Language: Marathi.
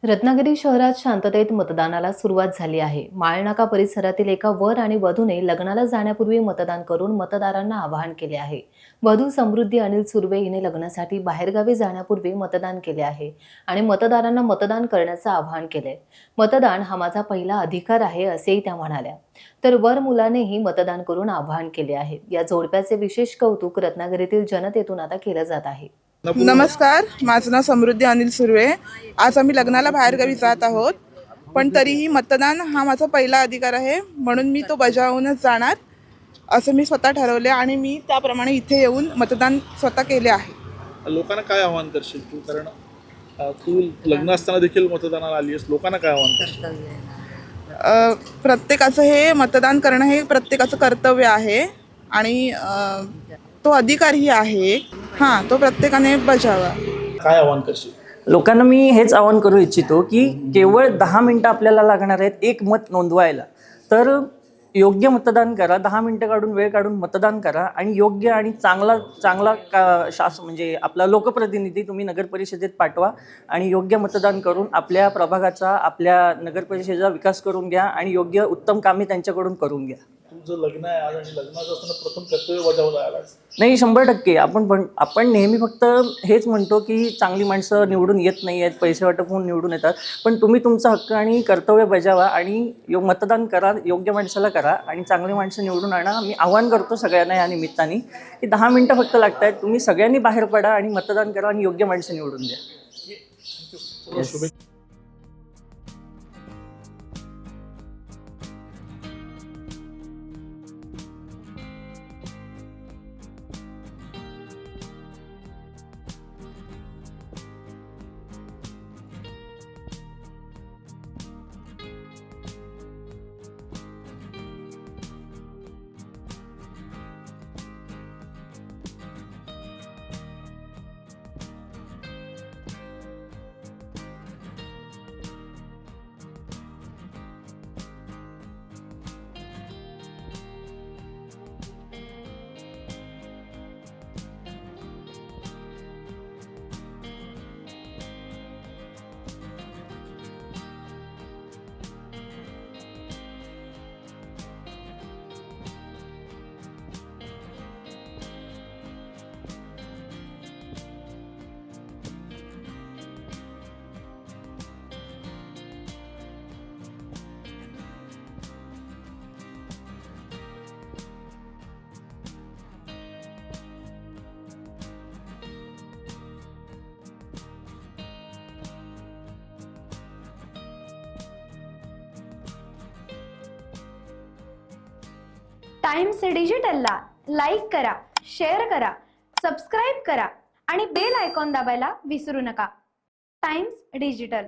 रत्नागिरी शहरात शांततेत मतदानाला सुरुवात झाली आहे. माळनाका परिसरातील एका वर आणि वधूने लग्नाला जाण्यापूर्वी मतदान करून मतदारांना आवाहन केले आहे. वधू समृद्धी अनिल सुर्वे हिने लग्नासाठी बाहेरगावी जाण्यापूर्वी मतदान केले आहे आणि मतदारांना मतदान करण्याचं आवाहन केले. मतदान हा माझा पहिला अधिकार आहे असेही त्या म्हणाल्या. तर वर मुलानेही मतदान करून आवाहन केले आहे. या जोडप्याचे विशेष कौतुक रत्नागिरीतील जनतेतून आता केलं जात आहे. नमस्कार, माझं नाव समृद्धी अनिल सुर्वे. आज आम्ही लग्नाला बाहेरगावी जात आहोत, पण तरीही मतदान हा माझा पहिला अधिकार आहे, म्हणून मी तो बजावूनच जाणार असं मी स्वतः ठरवले आणि मी त्याप्रमाणे इथे येऊन मतदान स्वतः केले आहे. लोकांना काय आव्हान करशील तू? कारण तू लग्न असताना देखील मतदानाला आली आहेस, लोकांना काय आव्हान करशील? प्रत्येकाचं हे मतदान करणं हे प्रत्येकाचं कर्तव्य आहे आणि तो अधिकारही आहे. हां, तो प्रत्येकाने बजावा. काय आव्हान करशील? लोकांना मी हेच आवाहन करू इच्छितो की केवळ 10 मिनटं आपल्याला लागणार आहेत एक मत नोंदवायला. तर योग्य मतदान करा, 10 मिनटं काढून वेळ काढून मतदान करा आणि योग्य आणि चांगला म्हणजे आपला लोकप्रतिनिधी तुम्ही नगर परिषदेत पाठवा आणि योग्य मतदान करून आपल्या प्रभागाचा, आपल्या नगर परिषदेचा विकास करून घ्या आणि योग्य उत्तम कामे त्यांच्याकडून करून घ्या. तुझं लग्न आहे आज आणि लग्नाचं असताना प्रथम कर्तव्य बजावलं आलास. नाही, 100% आपण नेहमी फक्त हेच म्हणतो की चांगली माणसं निवडून येत नाही आहेत, पैसे वाटप होऊन निवडून येतात. पण तुम्ही तुमचा हक्क आणि कर्तव्य बजावा आणि मतदान करा, योग्य माणसाला करा आणि चांगली माणसं निवडून आणा. मी आवाहन करतो सगळ्यांना या निमित्ताने की 10 मिनटं फक्त लागत आहेत. तुम्ही सगळ्यांनी बाहेर पडा आणि मतदान करा आणि योग्य माणसं निवडून द्या. शुभेच्छा. टाइम्स डिजिटलला लाईक करा, शेअर करा, सबस्क्राईब करा आणि बेल आयकॉन दाबायला विसरू नका. Times digital.